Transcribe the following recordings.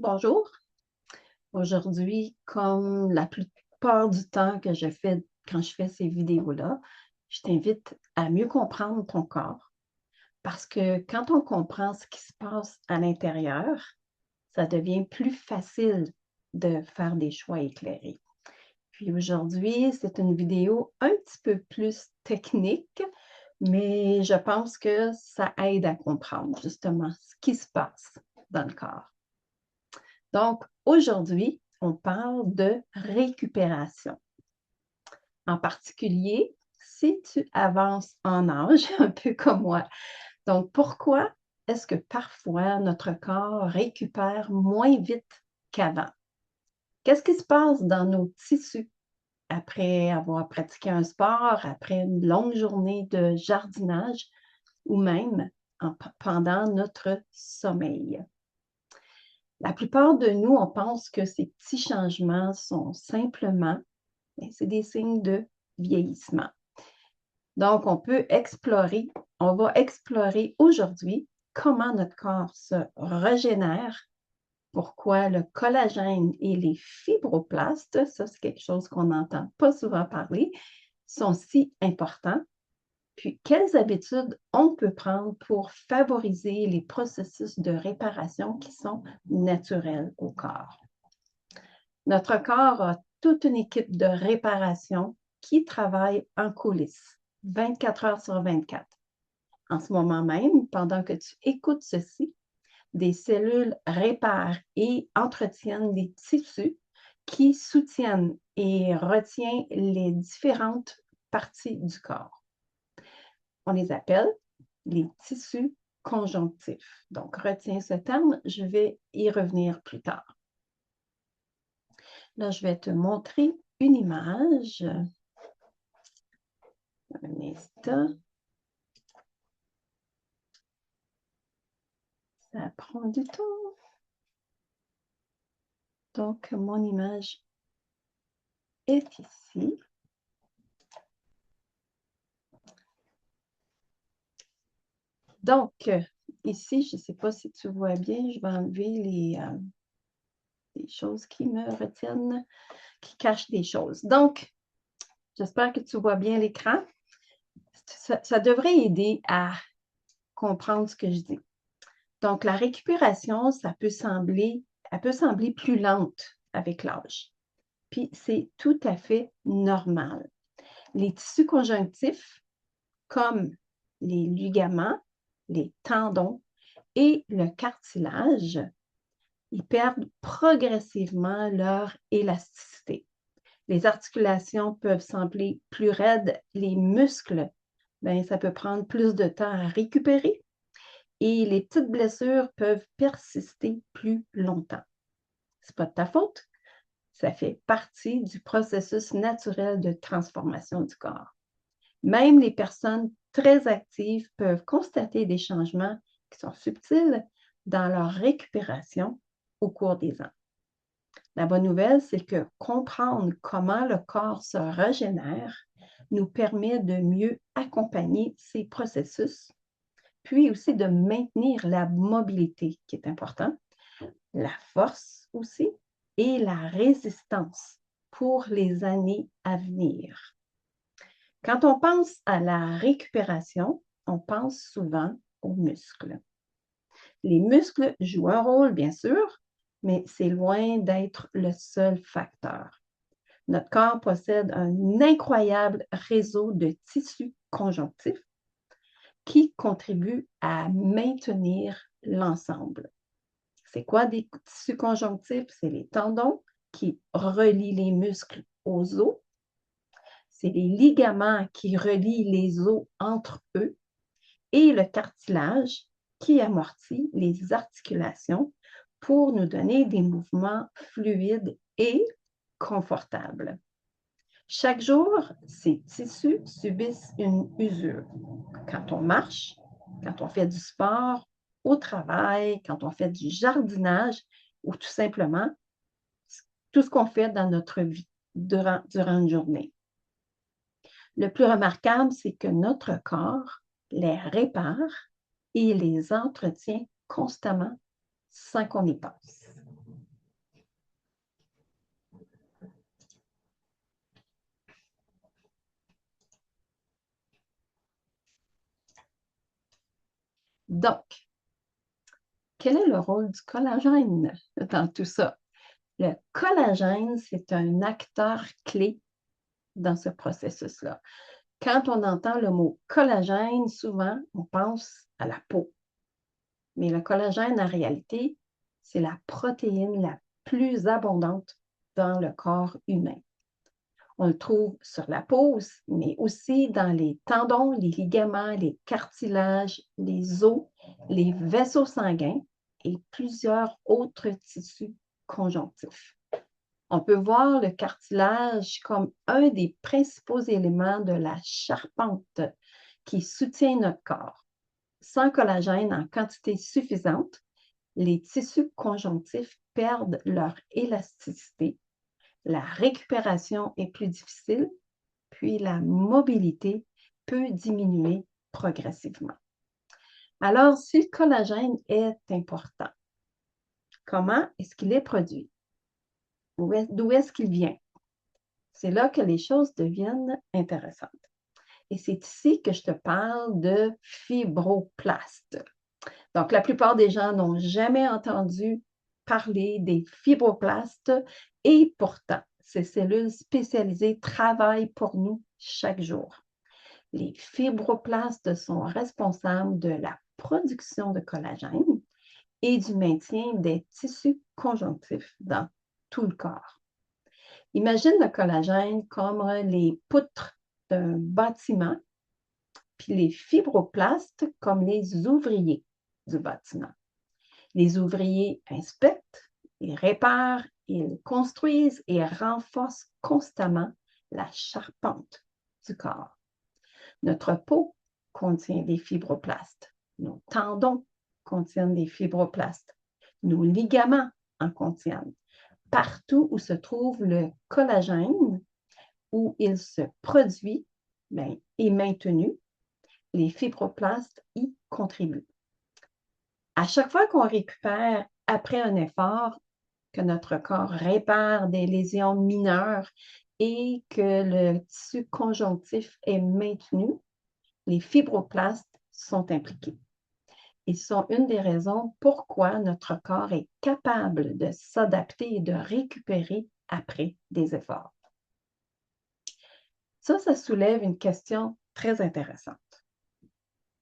Bonjour. Aujourd'hui, comme la plupart du temps que je fais quand je fais ces vidéos-là, je t'invite à mieux comprendre ton corps parce que quand on comprend ce qui se passe à l'intérieur, ça devient plus facile de faire des choix éclairés. Puis aujourd'hui, c'est une vidéo un petit peu plus technique, mais je pense que ça aide à comprendre justement ce qui se passe dans le corps. Donc, aujourd'hui, on parle de récupération. En particulier, si tu avances en âge, un peu comme moi. Donc, pourquoi est-ce que parfois notre corps récupère moins vite qu'avant? Qu'est-ce qui se passe dans nos tissus après avoir pratiqué un sport, après une longue journée de jardinage ou même pendant notre sommeil? La plupart de nous, on pense que ces petits changements sont simplement, c'est des signes de vieillissement. Donc, on va explorer aujourd'hui comment notre corps se régénère, pourquoi le collagène et les fibroblastes, ça c'est quelque chose qu'on n'entend pas souvent parler, sont si importants. Puis, quelles habitudes on peut prendre pour favoriser les processus de réparation qui sont naturels au corps. Notre corps a toute une équipe de réparation qui travaille en coulisses, 24 heures sur 24. En ce moment même, pendant que tu écoutes ceci, des cellules réparent et entretiennent les tissus qui soutiennent et retiennent les différentes parties du corps. On les appelle les tissus conjonctifs. Donc, retiens ce terme, je vais y revenir plus tard. Là, je vais te montrer une image. Un instant. Ça prend du temps. Donc, mon image est ici. Donc, ici, je ne sais pas si tu vois bien, je vais enlever les choses qui me retiennent, qui cachent des choses. Donc, j'espère que tu vois bien l'écran. Ça devrait aider à comprendre ce que je dis. Donc, la récupération, elle peut sembler plus lente avec l'âge. Puis, c'est tout à fait normal. Les tissus conjonctifs, comme les ligaments, les tendons et le cartilage, ils perdent progressivement leur élasticité. Les articulations peuvent sembler plus raides, les muscles, bien, ça peut prendre plus de temps à récupérer et les petites blessures peuvent persister plus longtemps. Ce n'est pas de ta faute, ça fait partie du processus naturel de transformation du corps. Même les personnes très actives peuvent constater des changements qui sont subtils dans leur récupération au cours des ans. La bonne nouvelle, c'est que comprendre comment le corps se régénère nous permet de mieux accompagner ces processus, puis aussi de maintenir la mobilité qui est importante, la force aussi et la résistance pour les années à venir. Quand on pense à la récupération, on pense souvent aux muscles. Les muscles jouent un rôle, bien sûr, mais c'est loin d'être le seul facteur. Notre corps possède un incroyable réseau de tissus conjonctifs qui contribuent à maintenir l'ensemble. C'est quoi des tissus conjonctifs? C'est les tendons qui relient les muscles aux os. C'est les ligaments qui relient les os entre eux et le cartilage qui amortit les articulations pour nous donner des mouvements fluides et confortables. Chaque jour, ces tissus subissent une usure. Quand on marche, quand on fait du sport, au travail, quand on fait du jardinage ou tout simplement tout ce qu'on fait dans notre vie durant une journée. Le plus remarquable, c'est que notre corps les répare et les entretient constamment sans qu'on y pense. Donc, quel est le rôle du collagène dans tout ça? Le collagène, c'est un acteur clé dans ce processus-là. Quand on entend le mot collagène, souvent, on pense à la peau. Mais le collagène, en réalité, c'est la protéine la plus abondante dans le corps humain. On le trouve sur la peau, mais aussi dans les tendons, les ligaments, les cartilages, les os, les vaisseaux sanguins et plusieurs autres tissus conjonctifs. On peut voir le cartilage comme un des principaux éléments de la charpente qui soutient notre corps. Sans collagène en quantité suffisante, les tissus conjonctifs perdent leur élasticité, la récupération est plus difficile, puis la mobilité peut diminuer progressivement. Alors, si le collagène est important, comment est-ce qu'il est produit? D'où est-ce qu'il vient? C'est là que les choses deviennent intéressantes. Et c'est ici que je te parle de fibroblastes. Donc, la plupart des gens n'ont jamais entendu parler des fibroblastes et pourtant, ces cellules spécialisées travaillent pour nous chaque jour. Les fibroblastes sont responsables de la production de collagène et du maintien des tissus conjonctifs dans tout le corps. Imagine le collagène comme les poutres d'un bâtiment, puis les fibroblastes comme les ouvriers du bâtiment. Les ouvriers inspectent, ils réparent, ils construisent et renforcent constamment la charpente du corps. Notre peau contient des fibroblastes. Nos tendons contiennent des fibroblastes. Nos ligaments en contiennent. Partout où se trouve le collagène, où il se produit et maintenu, les fibroblastes y contribuent. À chaque fois qu'on récupère après un effort, que notre corps répare des lésions mineures et que le tissu conjonctif est maintenu, les fibroblastes sont impliqués. Ils sont une des raisons pourquoi notre corps est capable de s'adapter et de récupérer après des efforts. Ça soulève une question très intéressante.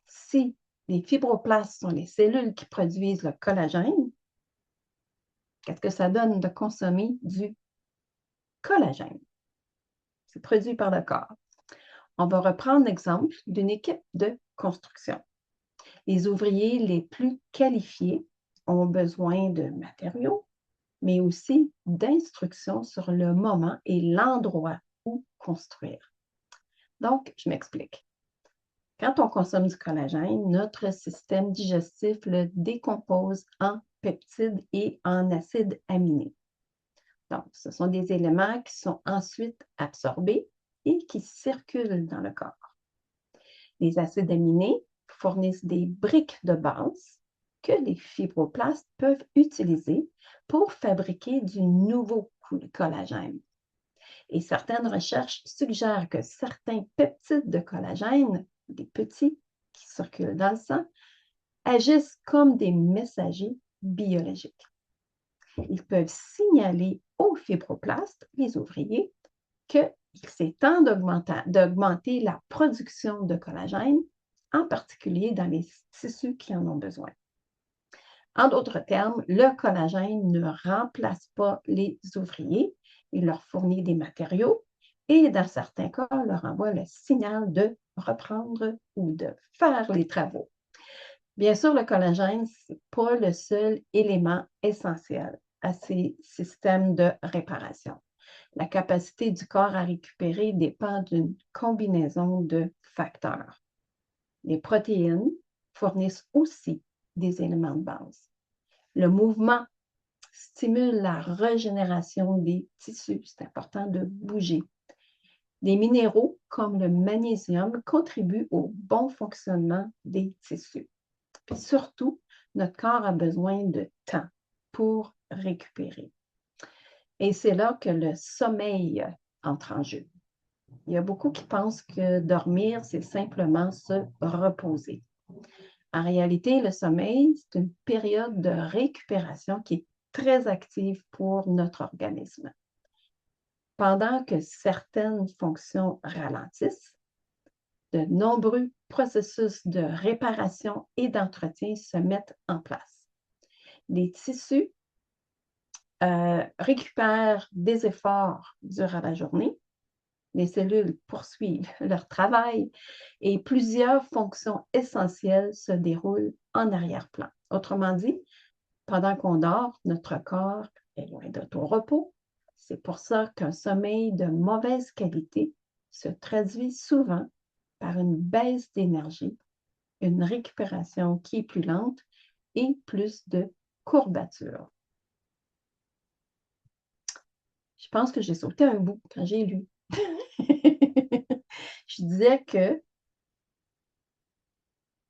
Si les fibroblastes sont les cellules qui produisent le collagène, qu'est-ce que ça donne de consommer du collagène? C'est produit par le corps. On va reprendre l'exemple d'une équipe de construction. Les ouvriers les plus qualifiés ont besoin de matériaux, mais aussi d'instructions sur le moment et l'endroit où construire. Donc, je m'explique. Quand on consomme du collagène, notre système digestif le décompose en peptides et en acides aminés. Donc, ce sont des éléments qui sont ensuite absorbés et qui circulent dans le corps. Les acides aminés fournissent des briques de base que les fibroblastes peuvent utiliser pour fabriquer du nouveau collagène. Et certaines recherches suggèrent que certains peptides de collagène, des petits qui circulent dans le sang, agissent comme des messagers biologiques. Ils peuvent signaler aux fibroblastes, les ouvriers, qu'il c'est temps d'augmenter la production de collagène, en particulier dans les tissus qui en ont besoin. En d'autres termes, le collagène ne remplace pas les ouvriers, il leur fournit des matériaux et dans certains cas, leur envoie le signal de reprendre ou de faire les travaux. Bien sûr, le collagène, ce n'est pas le seul élément essentiel à ces systèmes de réparation. La capacité du corps à récupérer dépend d'une combinaison de facteurs. Les protéines fournissent aussi des éléments de base. Le mouvement stimule la régénération des tissus. C'est important de bouger. Les minéraux, comme le magnésium, contribuent au bon fonctionnement des tissus. Puis surtout, notre corps a besoin de temps pour récupérer. Et c'est là que le sommeil entre en jeu. Il y a beaucoup qui pensent que dormir, c'est simplement se reposer. En réalité, le sommeil, c'est une période de récupération qui est très active pour notre organisme. Pendant que certaines fonctions ralentissent, de nombreux processus de réparation et d'entretien se mettent en place. Les tissus récupèrent des efforts durant la journée, les cellules poursuivent leur travail et plusieurs fonctions essentielles se déroulent en arrière-plan. Autrement dit, pendant qu'on dort, notre corps est loin d'être au repos. C'est pour ça qu'un sommeil de mauvaise qualité se traduit souvent par une baisse d'énergie, une récupération qui est plus lente et plus de courbatures. Je pense que j'ai sauté un bout quand j'ai lu. Je disais que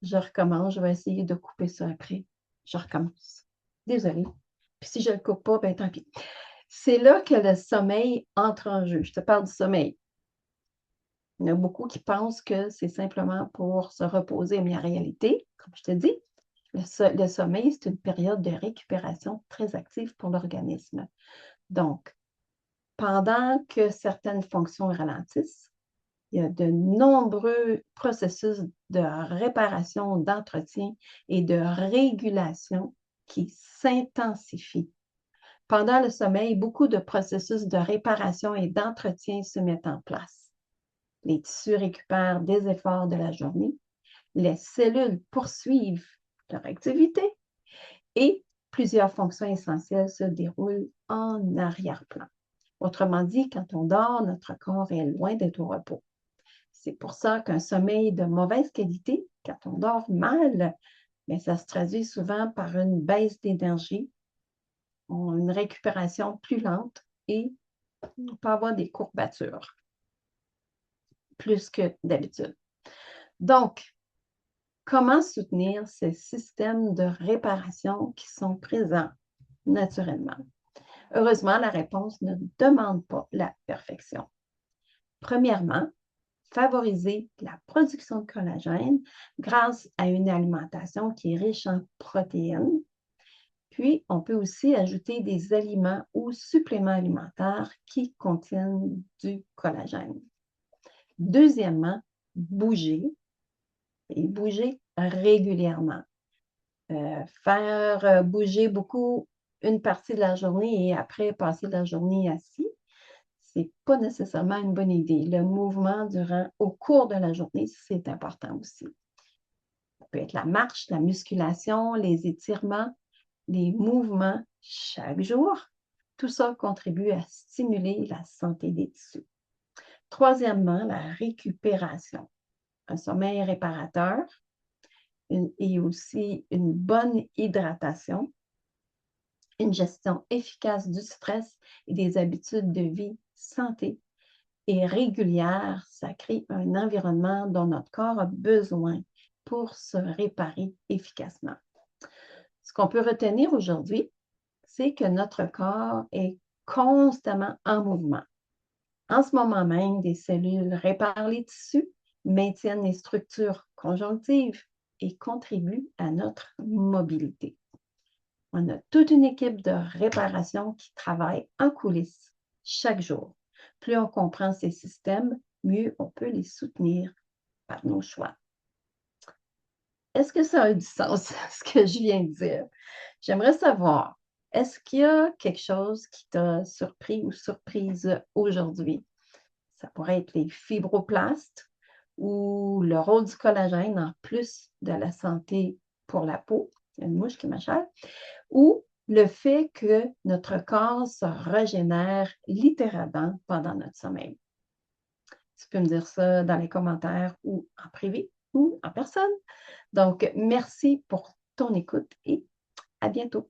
je recommence, je vais essayer de couper ça après. Je recommence. Désolée. Puis si je ne le coupe pas, ben tant pis. C'est là que le sommeil entre en jeu. Je te parle du sommeil. Il y en a beaucoup qui pensent que c'est simplement pour se reposer, mais en réalité, comme je te dis, le sommeil, c'est une période de récupération très active pour l'organisme. Donc, pendant que certaines fonctions ralentissent, il y a de nombreux processus de réparation, d'entretien et de régulation qui s'intensifient. Pendant le sommeil, beaucoup de processus de réparation et d'entretien se mettent en place. Les tissus récupèrent des efforts de la journée, les cellules poursuivent leur activité et plusieurs fonctions essentielles se déroulent en arrière-plan. Autrement dit, quand on dort, notre corps est loin d'être au repos. C'est pour ça qu'un sommeil de mauvaise qualité, quand on dort mal, mais ça se traduit souvent par une baisse d'énergie, une récupération plus lente et on peut avoir des courbatures plus que d'habitude. Donc, comment soutenir ces systèmes de réparation qui sont présents naturellement? Heureusement, la réponse ne demande pas la perfection. Premièrement, favoriser la production de collagène grâce à une alimentation qui est riche en protéines. Puis, on peut aussi ajouter des aliments ou suppléments alimentaires qui contiennent du collagène. Deuxièmement, bouger et bouger régulièrement. Faire bouger beaucoup une partie de la journée et après passer la journée assis, ce n'est pas nécessairement une bonne idée. Le mouvement au cours de la journée, c'est important aussi. Ça peut être la marche, la musculation, les étirements, les mouvements chaque jour. Tout ça contribue à stimuler la santé des tissus. Troisièmement, la récupération. Un sommeil réparateur et aussi une bonne hydratation, une gestion efficace du stress et des habitudes de vie santé et régulière, ça crée un environnement dont notre corps a besoin pour se réparer efficacement. Ce qu'on peut retenir aujourd'hui, c'est que notre corps est constamment en mouvement. En ce moment même, des cellules réparent les tissus, maintiennent les structures conjonctives et contribuent à notre mobilité. On a toute une équipe de réparation qui travaille en coulisses chaque jour. Plus on comprend ces systèmes, mieux on peut les soutenir par nos choix. Est-ce que ça a du sens, ce que je viens de dire? J'aimerais savoir, est-ce qu'il y a quelque chose qui t'a surpris ou surprise aujourd'hui? Ça pourrait être les fibroblastes ou le rôle du collagène en plus de la santé pour la peau. Il y a une mouche qui m'achète. Ou le fait que notre corps se régénère littéralement pendant notre sommeil. Tu peux me dire ça dans les commentaires ou en privé ou en personne. Donc, merci pour ton écoute et à bientôt.